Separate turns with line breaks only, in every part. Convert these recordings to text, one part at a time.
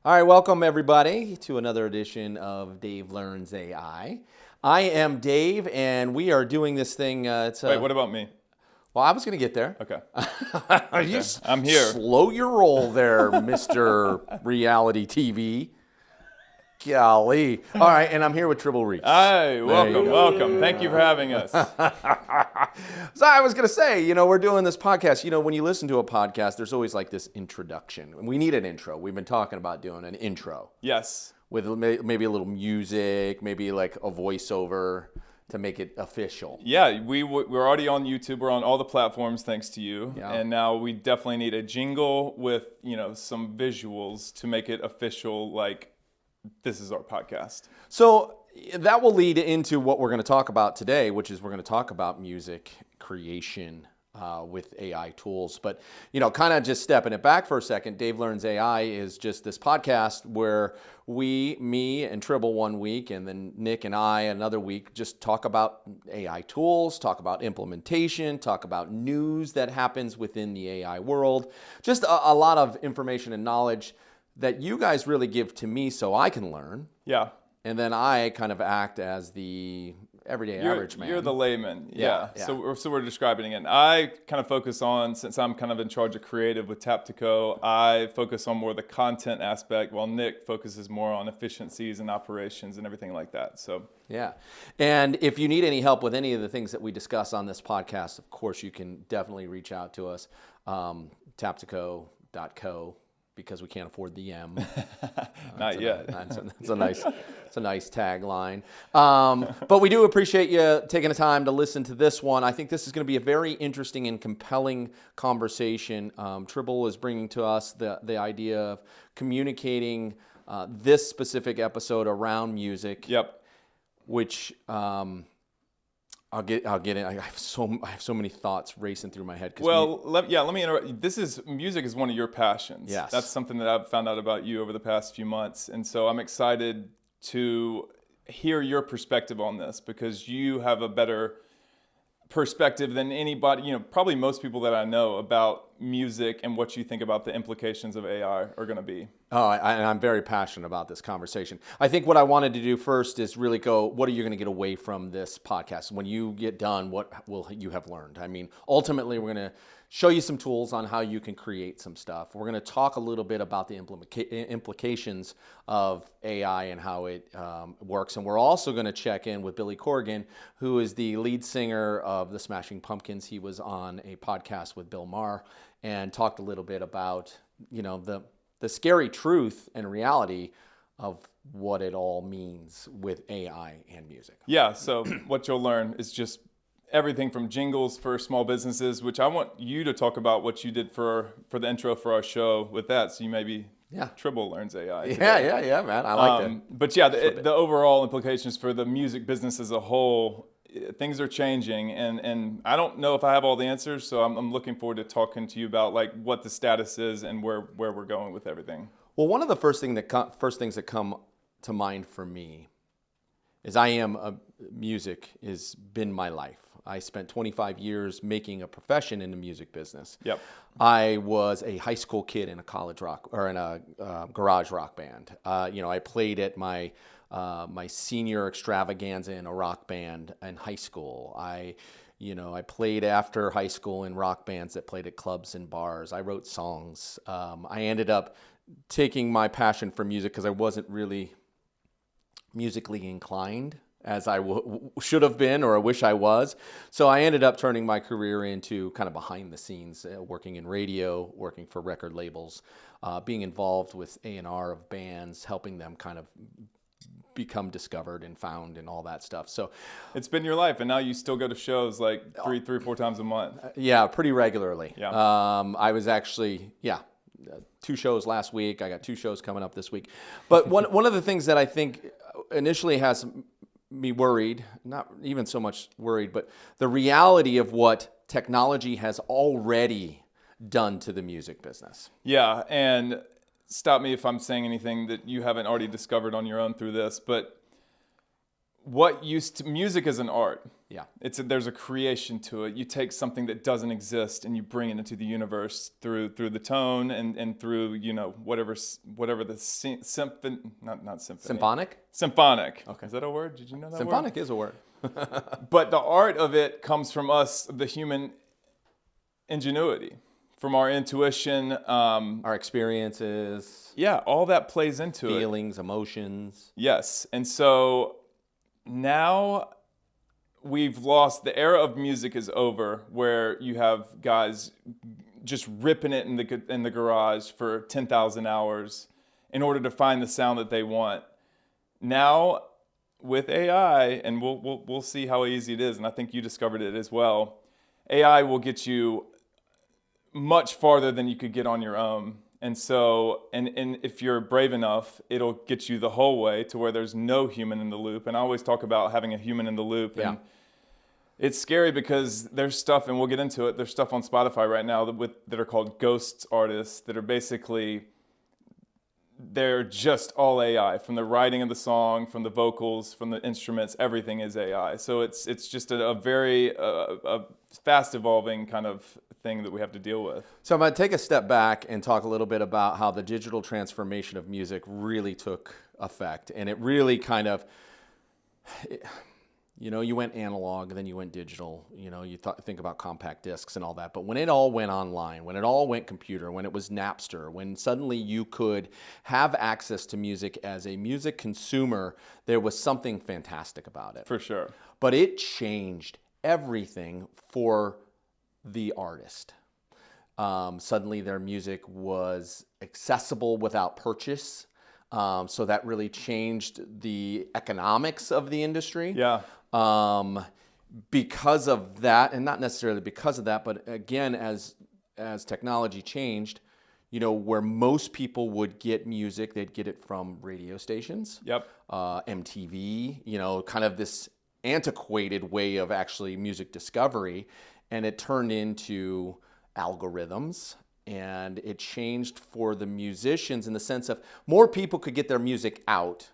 All right, welcome everybody to another edition of Dave Learns AI. I am Dave, and we are doing this thing.
Wait, what about me?
Well, I was going to get there.
Okay.
You
I'm here.
Slow your roll there, Mr. Reality TV. Golly. All right, and I'm here with Tribble Reese.
Hi, welcome. Thank you for having us.
So I was going to say, we're doing this podcast. When you listen to a podcast, there's always like this introduction. We need an intro. We've been talking about doing an intro.
Yes.
With maybe a little music, maybe like a voiceover to make it official.
Yeah, we're already on YouTube. We're on all the platforms thanks to you.
Yeah.
And now we definitely need a jingle with, some visuals to make it official, like this is our podcast.
So that will lead into what we're going to talk about today, which is we're going to talk about music creation with AI tools. But, kind of just stepping it back for a second, Dave Learns AI is just this podcast where me and Tribble one week, and then Nick and I another week, just talk about AI tools, talk about implementation, talk about news that happens within the AI world, just a lot of information and knowledge that you guys really give to me so I can learn.
Yeah.
And then I kind of act as the everyday average man.
You're the layman. Yeah.
Yeah.
So we're describing it. And I kind of focus on, since I'm kind of in charge of creative with Taptico, I focus on more the content aspect, while Nick focuses more on efficiencies and operations and everything like that. So
yeah. And if you need any help with any of the things that we discuss on this podcast, of course, you can definitely reach out to us, taptico.co. Because we can't afford the M.
Not yet.
It's a nice tagline. But we do appreciate you taking the time to listen to this one. I think this is going to be a very interesting and compelling conversation. Tribble is bringing to us the idea of communicating this specific episode around music.
Yep.
Which I'll get in. I have so many thoughts racing through my head.
Let me interrupt. Music is one of your passions.
Yes.
That's something that I've found out about you over the past few months. And so I'm excited to hear your perspective on this, because you have a better perspective than anybody, probably most people that I know, about music and what you think about the implications of AI are going to be.
Oh, I'm very passionate about this conversation. I think what I wanted to do first is really go, what are you going to get away from this podcast? When you get done, what will you have learned? I mean, ultimately, we're going to show you some tools on how you can create some stuff. We're going to talk a little bit about the implications of AI and how it works. And we're also going to check in with Billy Corgan, who is the lead singer of the Smashing Pumpkins. He was on a podcast with Bill Maher and talked a little bit about, the scary truth and reality of what it all means with AI and music.
Yeah, so what you'll learn is just everything from jingles for small businesses, which I want you to talk about what you did for the intro for our show with that. So you maybe Tribble Learns AI today.
Yeah, man. I like that.
But yeah, the overall implications for the music business as a whole, things are changing, and I don't know if I have all the answers, so I'm looking forward to talking to you about like what the status is and where we're going with everything.
Well, one of the first things that come to mind for me is music has been my life. I spent 25 years making a profession in the music business.
Yep.
I was a high school kid in a college rock or in a garage rock band. I played at my senior extravaganza in a rock band in high school. I played after high school in rock bands that played at clubs and bars. I wrote songs. I ended up taking my passion for music because I wasn't really musically inclined as I should have been, or I wish I was. So I ended up turning my career into kind of behind the scenes, working in radio, working for record labels, being involved with A&R of bands, helping them kind of become discovered and found and all that stuff. So
it's been your life, and now you still go to shows like three or four times a month.
Yeah, pretty regularly.
Yeah.
I was actually, 2 shows last week. I got 2 shows coming up this week. But one of the things that I think initially has me worried, not even so much worried, but the reality of what technology has already done to the music business.
Yeah, and stop me if I'm saying anything that you haven't already discovered on your own through this, but music is an art.
Yeah.
There's a creation to it. You take something that doesn't exist and you bring it into the universe through the tone and through whatever the symphony, not symphony. Symphonic. Okay. Is that a word? Did you know that
Symphonic is a word.
But the art of it comes from us, the human ingenuity, from our intuition,
our experiences.
Yeah, all that plays into it.
Feelings, emotions.
Yes, and so now we've lost, the era of music is over, where you have guys just ripping it in the garage for 10,000 hours in order to find the sound that they want. Now, with AI, and we'll see how easy it is, and I think you discovered it as well, AI will get you much farther than you could get on your own. And so, and if you're brave enough, it'll get you the whole way to where there's no human in the loop. And I always talk about having a human in the loop.
Yeah.
And it's scary because there's stuff, and we'll get into it, there's stuff on Spotify right now that are called ghosts artists that are basically, they're just all AI, from the writing of the song, from the vocals, from the instruments, everything is AI. So it's just a very fast evolving kind of thing that we have to deal with.
So I'm going to take a step back and talk a little bit about how the digital transformation of music really took effect. And it really kind of, you went analog, then you went digital, you think about compact discs and all that. But when it all went online, when it all went computer, when it was Napster, when suddenly you could have access to music as a music consumer, there was something fantastic about it.
For sure.
But it changed everything for the artist. Suddenly their music was accessible without purchase. So that really changed the economics of the industry.
Yeah.
Because of that, and not necessarily because of that, but again, as technology changed, where most people would get music, they'd get it from radio stations.
Yep.
MTV, kind of this antiquated way of actually music discovery, and it turned into algorithms, and it changed for the musicians in the sense of more people could get their music out.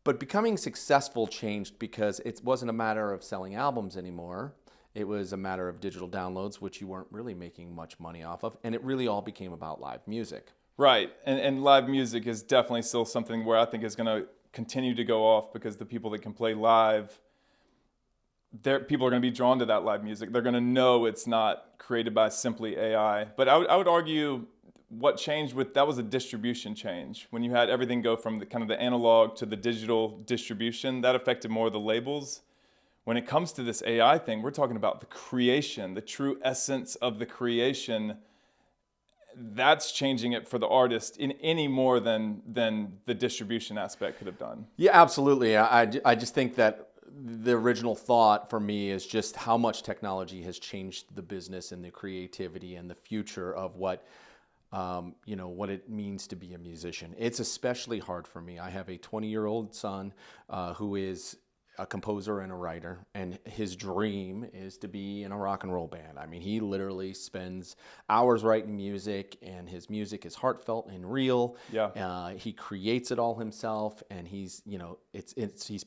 But becoming successful changed because it wasn't a matter of selling albums anymore. It was a matter of digital downloads, which you weren't really making much money off of, and it really all became about live music.
Right, and live music is definitely still something where I think is going to continue to go off, because the people that can play live, people are going to be drawn to that live music. They're going to know it's not created by simply AI. But I would argue what changed that was a distribution change. When you had everything go from the analog to the digital distribution, that affected more of the labels. When it comes to this AI thing, we're talking about the creation, the true essence of the creation. That's changing it for the artist in any more than the distribution aspect could have done.
Yeah, absolutely. I just think that the original thought for me is just how much technology has changed the business and the creativity and the future of what it means to be a musician. It's especially hard for me. I have a 20-year-old son who is a composer and a writer, and his dream is to be in a rock and roll band. I mean, he literally spends hours writing music, and his music is heartfelt and real.
Yeah.
He creates it all himself, and he's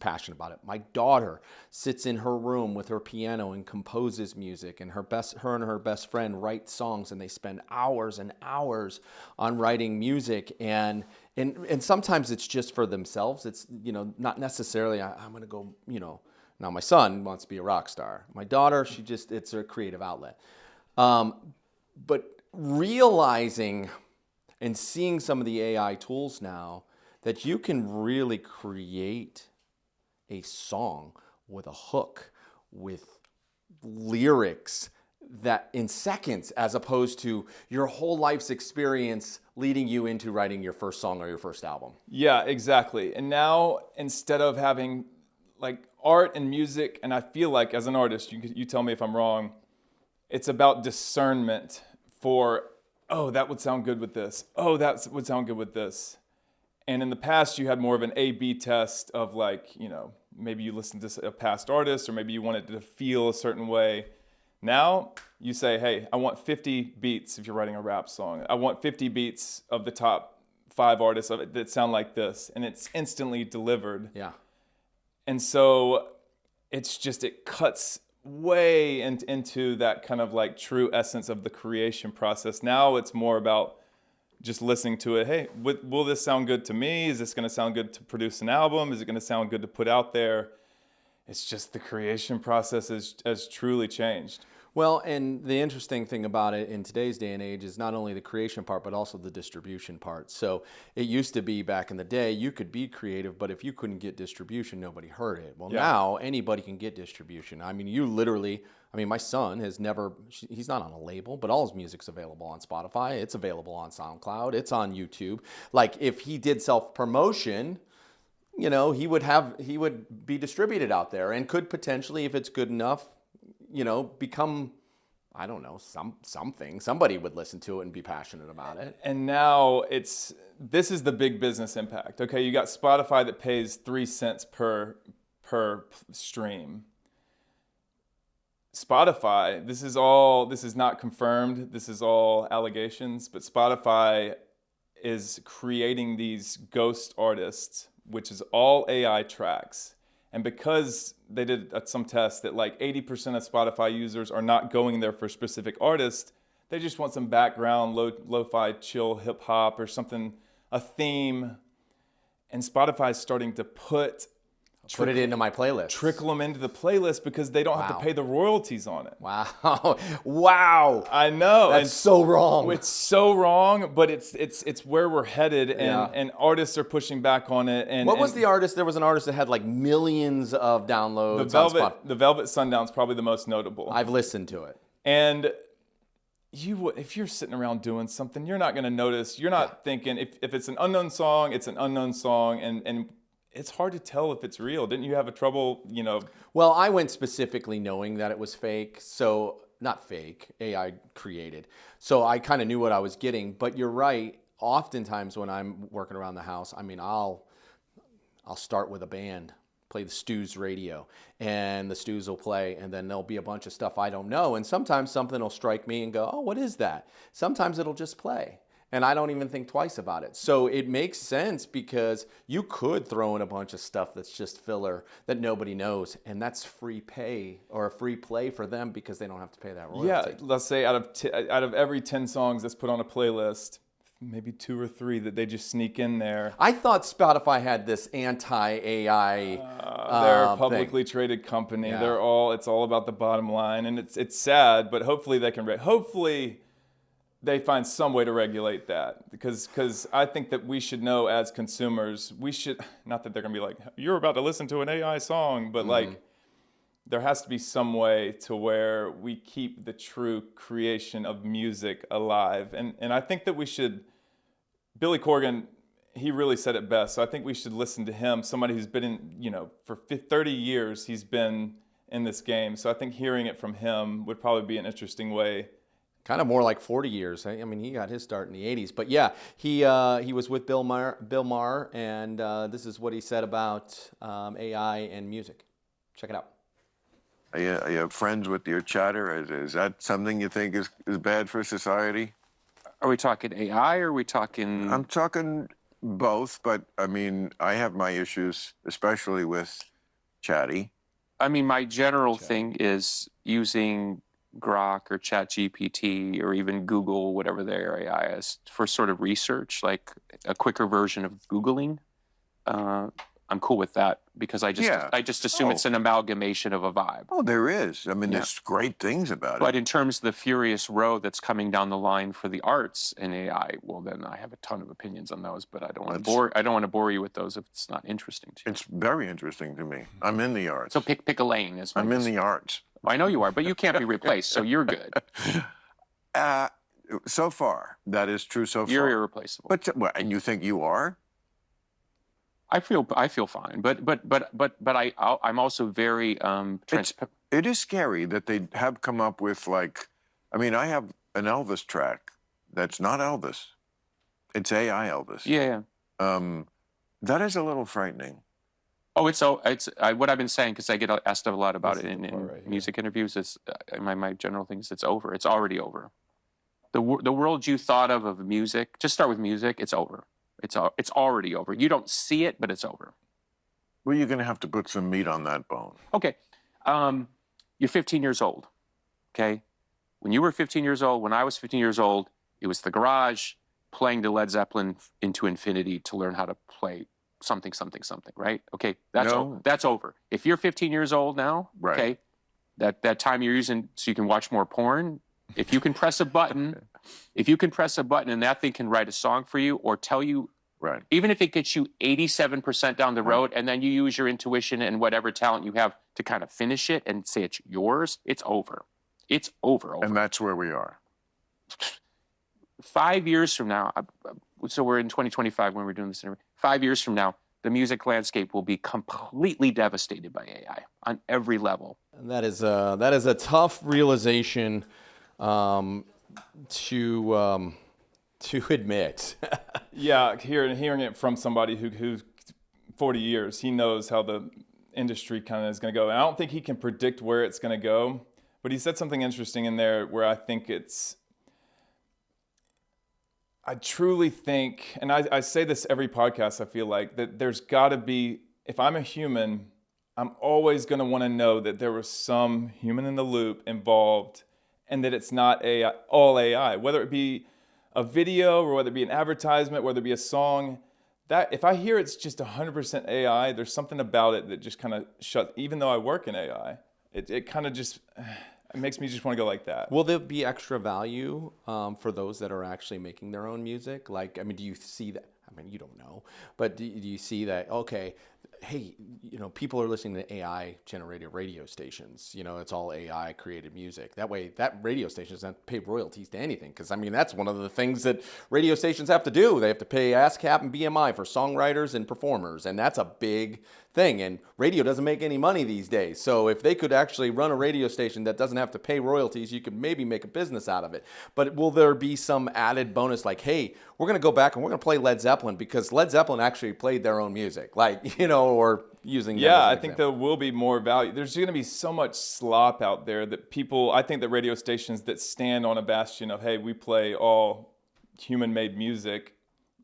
passionate about it. My daughter sits in her room with her piano and composes music, and her and her best friend write songs, and they spend hours and hours on writing music. And sometimes it's just for themselves. It's, not necessarily, I'm going to go, now my son wants to be a rock star. My daughter, it's her creative outlet. But realizing and seeing some of the AI tools now that you can really create a song with a hook, with lyrics, that in seconds, as opposed to your whole life's experience leading you into writing your first song or your first album.
Yeah, exactly. And now, instead of having art and music, and I feel like as an artist, you tell me if I'm wrong, it's about discernment for, oh, that would sound good with this. Oh, that would sound good with this. And in the past, you had more of an A/B test of maybe you listened to a past artist, or maybe you wanted to feel a certain way. Now you say, hey, I want 50 beats if you're writing a rap song. I want 50 beats of the top 5 artists of it that sound like this, and it's instantly delivered.
Yeah.
And so it cuts way into that kind of like true essence of the creation process. Now it's more about just listening to it. Hey, will this sound good to me? Is this going to sound good to produce an album? Is it going to sound good to put out there? It's just the creation process has truly changed.
Well, and the interesting thing about it in today's day and age is not only the creation part, but also the distribution part. So it used to be back in the day, you could be creative, but if you couldn't get distribution, nobody heard it. Well, now anybody can get distribution. I mean, my son he's not on a label, but all his music's available on Spotify. It's available on SoundCloud. It's on YouTube. Like if he did self-promotion, he would be distributed out there and could potentially, if it's good enough, become, I don't know, something. Somebody would listen to it and be passionate about it.
And now this is the big business impact. Okay, you got Spotify that pays 3 cents per stream. Spotify, this is not confirmed. This is all allegations, but Spotify is creating these ghost artists, which is all AI tracks. And because they did some tests that like 80% of Spotify users are not going there for a specific artist, they just want some background, lo-fi, chill hip hop or something, a theme. And Spotify is starting to put
it into my playlist.
Trickle them into the playlist because they don't have to pay the royalties on it.
Wow. Wow.
I know.
That's so wrong.
It's so wrong, but it's where we're headed, and artists are pushing back on it. And
what was the artist? There was an artist that had like millions of downloads.
The Velvet Sundown's probably the most notable.
I've listened to it.
And if you're sitting around doing something, you're not going to notice. You're not thinking, if it's an unknown song, it's an unknown song, and it's hard to tell if it's real. Didn't you have a trouble,
Well, I went specifically knowing that it was fake. So, not fake, AI created. So I kind of knew what I was getting. But you're right. Oftentimes when I'm working around the house, I'll start with a band, play the Stews radio, and the Stews will play, and then there'll be a bunch of stuff I don't know. And sometimes something will strike me and go, oh, what is that? Sometimes it'll just play. And I don't even think twice about it. So it makes sense because you could throw in a bunch of stuff that's just filler that nobody knows. And that's free pay or a free play for them because they don't have to pay that royalty.
Yeah, let's say out of every 10 songs that's put on a playlist, maybe 2 or 3 that they just sneak in there.
I thought Spotify had this anti-AI
they're a publicly traded company. Yeah. It's all about the bottom line. And it's sad, but hopefully they find some way to regulate that, because I think that we should know as consumers, not that they're going to be like, you're about to listen to an AI song, but like there has to be some way to where we keep the true creation of music alive. And I think that we should, Billy Corgan, he really said it best. So I think we should listen to him, somebody who's been in, for 30 years, he's been in this game. So I think hearing it from him would probably be an interesting way.
Kind of more like 40 years. I mean, he got his start in the 80s. But yeah, he was with Bill Maher, and this is what he said about AI and music. Check it out.
Are you friends with your chatter? Is that something you think is bad for society?
Are we talking AI or are we talking...
I'm talking both, but I mean, I have my issues, especially with chatty.
I mean, my general thing is using Grok or ChatGPT or even Google, whatever their AI is, for sort of research, like a quicker version of Googling. I'm cool with that because I just assume it's an amalgamation of a vibe.
Oh, there is. I mean, there's great things about it.
But in terms of the furious road that's coming down the line for the arts and AI, well, then I have a ton of opinions on those. But I don't want to bore you with those if it's not interesting to you.
It's very interesting to me. I'm in the arts.
So pick a lane.
I'm in the arts.
I know you are, but you can't be replaced, so you're good.
So far, that is true. So far,
you're irreplaceable.
And you think you are?
I feel fine, but I'm also very transparent.
It is scary that they have come up with I mean, I have an Elvis track that's not Elvis. It's AI Elvis.
Yeah.
That is a little frightening.
Oh, it's what I've been saying, because I get asked a lot about it in music interviews. Is my general thing is it's over. It's already over. The world you thought of music, just start with music. It's over. It's already over. You don't see it, but it's over.
Well, you're going to have to put some meat on that bone.
Okay. You're 15 years old. Okay. When you were 15 years old, when I was 15 years old, it was the garage playing the Led Zeppelin into infinity to learn how to play something, right? Okay. That's over. If you're 15 years old now,
Right.
okay, that time you're using so you can watch more porn, if you can press a button, and that thing can write a song for you or tell you,
Right.
even if it gets you 87% down the road, and then you use your intuition and whatever talent you have to kind of finish it and say it's yours, it's over. It's over.
And that's where we are.
5 years from now, so we're in 2025 when we're doing this interview. 5 years from now, the music landscape will be completely devastated by AI on every level.
And that is a tough realization to admit.
Yeah, hearing it from somebody who's 40 years, he knows how the industry kind of is going to go. And I don't think he can predict where it's going to go, but he said something interesting in there where I think I truly think, and I say this every podcast, I feel like, that there's got to be, if I'm a human, I'm always going to want to know that there was some human in the loop involved and that it's not all AI, whether it be a video or whether it be an advertisement, whether it be a song. That if I hear it's just 100% AI, there's something about it that just kind of shuts, even though I work in AI, it kind of just, it makes me just want to go like that.
Will there be extra value for those that are actually making their own music? Like, I mean, do you see that? I mean, you don't know, but do you see that, okay, hey, people are listening to AI-generated radio stations. It's all AI-created music. That way, that radio station doesn't have to pay royalties to anything. Because, I mean, that's one of the things that radio stations have to do. They have to pay ASCAP and BMI for songwriters and performers. And that's a big thing. And radio doesn't make any money these days. So if they could actually run a radio station that doesn't have to pay royalties, you could maybe make a business out of it. But will there be some added bonus like, hey, we're going to go back and we're going to play Led Zeppelin because Led Zeppelin actually played their own music, like, or using them as an
I think
example.
there will be more value. There's going to be so much slop out there that I think that radio stations that stand on a bastion of, hey, we play all human-made music,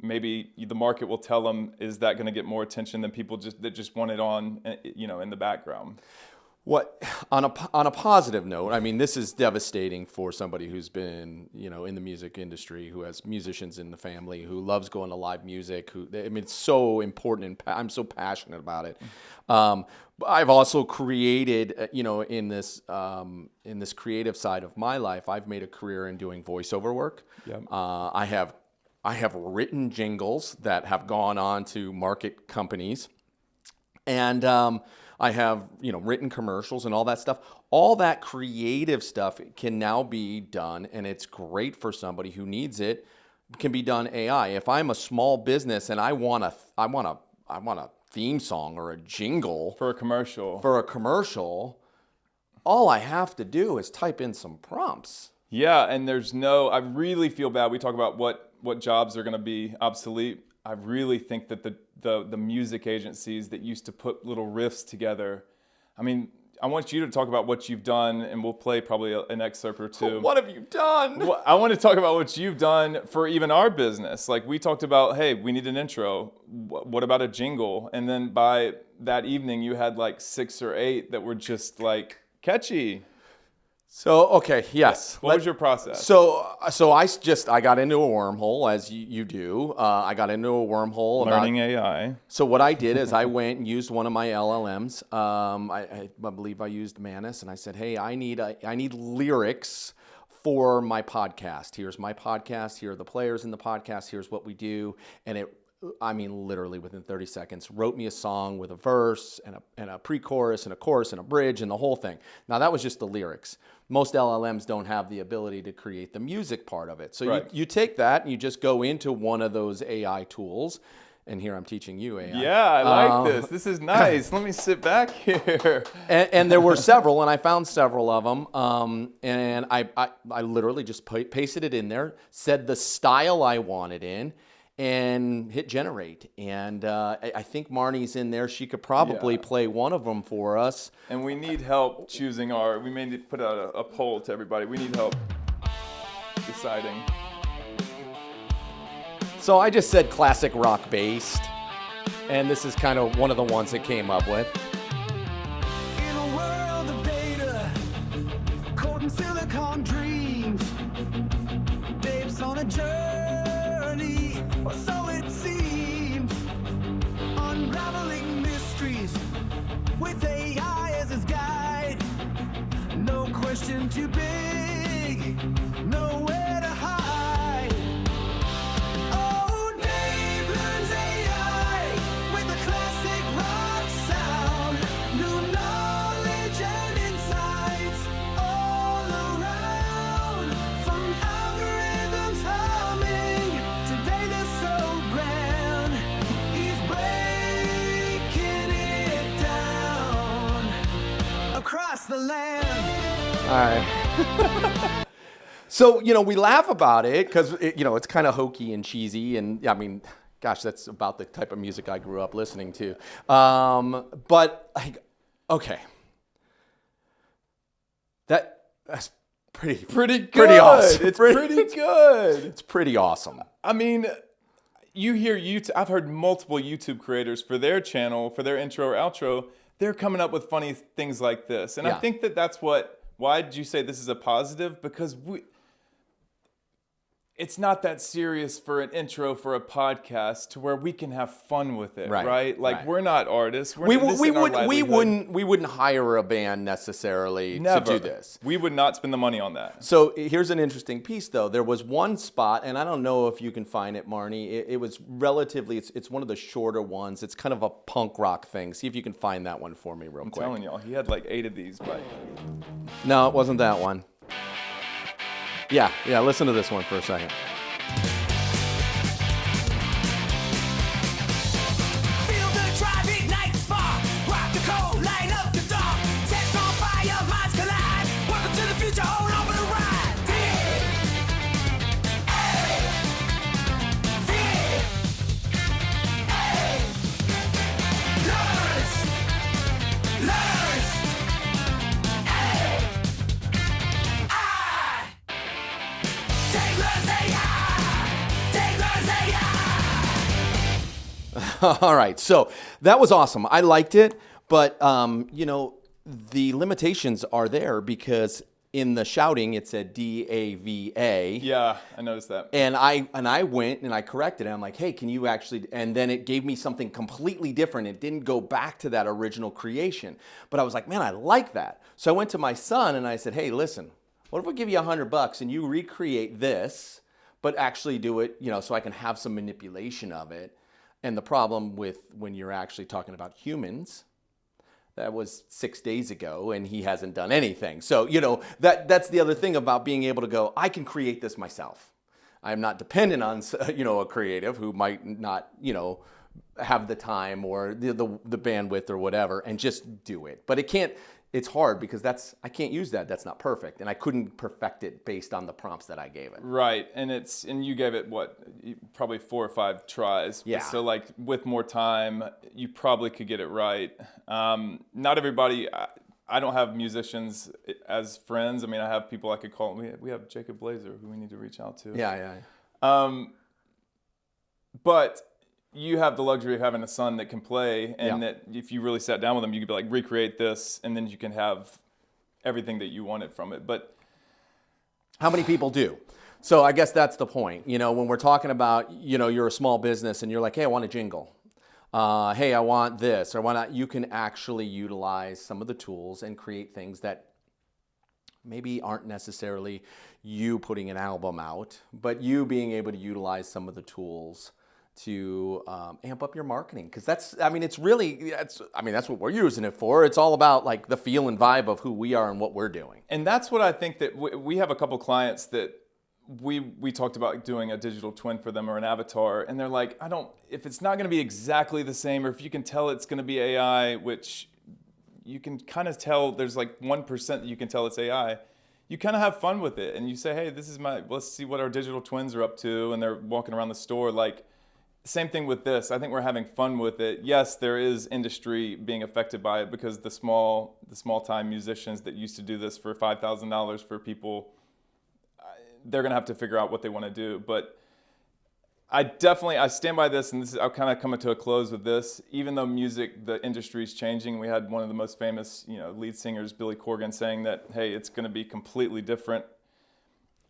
maybe the market will tell them, is that going to get more attention than people that just want it on, in the background?
What on a positive note, I mean, this is devastating for somebody who's been, in the music industry, who has musicians in the family, who loves going to live music. It's so important, and I'm so passionate about it. I've also created, in this creative side of my life, I've made a career in doing voiceover work.
Yep.
I have written jingles that have gone on to market companies, and I have, written commercials and all that stuff. All that creative stuff can now be done, and it's great for somebody who needs it. Can be done AI. If I'm a small business and I want a theme song or a jingle
For a commercial.
all I have to do is type in some prompts.
Yeah, and I really feel bad. We talk about what jobs are going to be obsolete. I really think that the music agencies that used to put little riffs together, I mean, I want you to talk about what you've done, and we'll play probably an excerpt or two.
What have you done?
Well, I want to talk about what you've done for even our business. Like, we talked about, hey, we need an intro. What about a jingle? And then by that evening, you had like 6 or 8 that were just like catchy.
So, okay, yes.
What was your process?
So I got into a wormhole, as you do. I got into a wormhole.
Learning AI.
So what I did is I went and used one of my LLMs. I believe I used Manus, and I said, hey, I need lyrics for my podcast. Here's my podcast. Here are the players in the podcast. Here's what we do. And literally within 30 seconds, wrote me a song with a verse and a pre-chorus and a chorus and a bridge and the whole thing. Now, that was just the lyrics. Most LLMs don't have the ability to create the music part of it. So
right.
you take that and you just go into one of those AI tools. And here I'm teaching you AI.
Yeah, I like this. This is nice. Let me sit back here.
And there were several, and I found several of them. And I literally just pasted it in there, said the style I wanted in, and hit generate. And I think Marnie's in there. She could probably play one of them for us.
And we need help choosing we may need to put out a poll to everybody. We need help deciding.
So I just said classic rock based. And this is kind of one of the ones it came up with.
In a world of data, caught in silicon dreams, Dave's on a journey, or so it seems, unraveling mysteries with AI as his guide. No question too big, nowhere to hide. Oh, Dave learns AI with a classic rock sound. New knowledge and insights all around. From algorithms humming to data so grand, he's breaking it down across the land.
All right. So, we laugh about it because, it's kind of hokey and cheesy. And I mean, gosh, that's about the type of music I grew up listening to. But, okay. That's pretty
good.
awesome.
It's pretty good.
It's pretty awesome.
I mean, you hear YouTube. I've heard multiple YouTube creators for their channel, for their intro or outro, they're coming up with funny things like this. And I
Yeah.
think that's why did you say this is a positive? Because it's not that serious for an intro for a podcast to where we can have fun with it, right? Like,
right.
we're not artists.
We wouldn't hire a band necessarily
Never.
to do this.
We would not spend the money on that.
So here's an interesting piece, though. There was one spot, and I don't know if you can find it, Marnie. It was relatively, it's one of the shorter ones. It's kind of a punk rock thing. See if you can find that one for me real
I'm
quick.
telling y'all, he had like 8 of these, but
No, it wasn't that one. Yeah, listen to this one for a second.
Feel the drive, ignite the spark. Rock the cold, light up the dark. Set on fire, minds collide. Welcome to the future, hold on for the ride. Dig. Hey. Dig. Hey. Learns. Hey. Take learns AI. Take learns AI.
All right, so that was awesome. I liked it, but the limitations are there because in the shouting it said DAVA.
yeah, I noticed that.
And I went and I corrected it. I'm like, hey, can you actually? And then it gave me something completely different. It didn't go back to that original creation. But I was like, man, I like that. So I went to my son and I said, hey, listen, what if we give you $100 and you recreate this, but actually do it, so I can have some manipulation of it. And the problem with when you're actually talking about humans, that was 6 days ago and he hasn't done anything. So, that's the other thing about being able to go, I can create this myself. I'm not dependent on, a creative who might not, have the time or the bandwidth or whatever and just do it. But it's hard because I can't use that. That's not perfect. And I couldn't perfect it based on the prompts that I gave it.
Right, and you gave it probably 4 or 5 tries.
Yeah.
So like with more time, you probably could get it right. Not everybody. I don't have musicians as friends. I mean, I have people I could call. We have Jacob Blazer who we need to reach out to.
Yeah.
But you have the luxury of having a son that can play, and that if you really sat down with him, you could be like, recreate this, and then you can have everything that you wanted from it. But
how many people do? So I guess that's the point. When we're talking about, you're a small business and you're like, hey, I want a jingle. Hey, I want this, or why not? You can actually utilize some of the tools and create things that maybe aren't necessarily you putting an album out, but you being able to utilize some of the tools to amp up your marketing. Because that's what we're using it for. It's all about like the feel and vibe of who we are and what we're doing.
And that's what I think that we have a couple clients that we talked about doing a digital twin for them or an avatar, and they're like, if it's not going to be exactly the same, or if you can tell it's going to be AI, which you can kind of tell there's like 1% that you can tell it's AI, you kind of have fun with it. And you say, hey, let's see what our digital twins are up to, and they're walking around the store. Like, same thing with this. I think we're having fun with it. Yes, there is industry being affected by it because the small time musicians that used to do this for $5,000 for people, they're going to have to figure out what they want to do. But I stand by this, and I'll kind of coming to a close with this. Even though the industry is changing, we had one of the most famous, lead singers, Billy Corgan, saying that, hey, it's going to be completely different.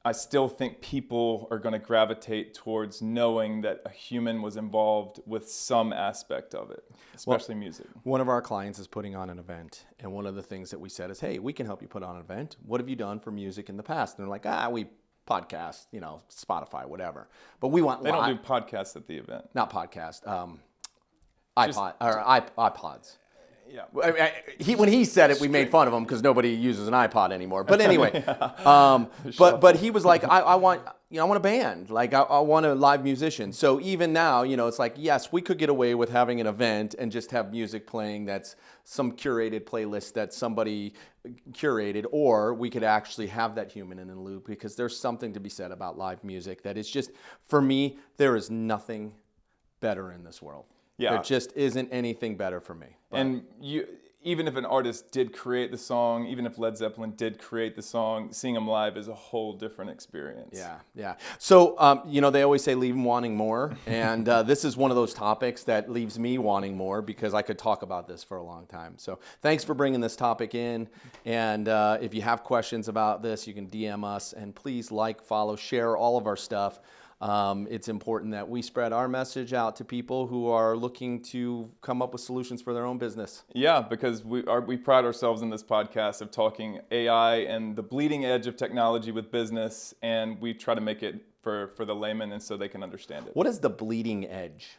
I still think people are going to gravitate towards knowing that a human was involved with some aspect of it, especially music.
One of our clients is putting on an event, and one of the things that we said is, hey, we can help you put on an event. What have you done for music in the past? And they're like, we podcast, Spotify, whatever. But we want
They don't do podcasts at the event.
Not podcast, iPods.
Yeah.
When he said it, we made fun of him because nobody uses an iPod anymore. But anyway, but he was like, I want a band. Like I want a live musician. So even now, it's like, yes, we could get away with having an event and just have music playing that's some curated playlist that somebody curated, or we could actually have that human in the loop, because there's something to be said about live music that is just, for me, there is nothing better in this world.
Yeah.
There just isn't anything better for me. But
And even if an artist did create the song, even if Led Zeppelin did create the song, seeing them live is a whole different experience.
Yeah. So, they always say leave them wanting more. And this is one of those topics that leaves me wanting more, because I could talk about this for a long time. So thanks for bringing this topic in. And if you have questions about this, you can DM us. And please like, follow, share all of our stuff. It's important that we spread our message out to people who are looking to come up with solutions for their own business.
Yeah, because we pride ourselves in this podcast of talking AI and the bleeding edge of technology with business, and we try to make it for the layman and so they can understand it.
What is the bleeding edge?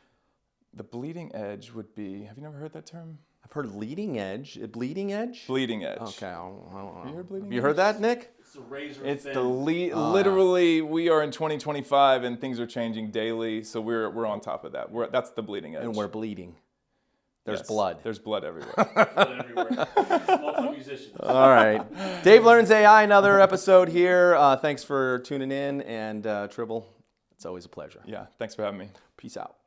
The bleeding edge would be, have you never heard that term?
I've heard leading edge. Bleeding edge?
Bleeding edge.
Okay. I don't know.
Have you heard bleeding
Have you heard that, Nick?
It's a razor
It's
thin.
literally, we are in 2025 and things are changing daily, so we're on top of that. That's the bleeding edge.
And we're bleeding. There's
Yes,
blood.
There's blood everywhere.
Blood everywhere. Multi-musicians.
All right. Dave Learns AI, another episode here. Thanks for tuning in. And Tribble, it's always a pleasure.
Yeah, thanks for having me.
Peace out.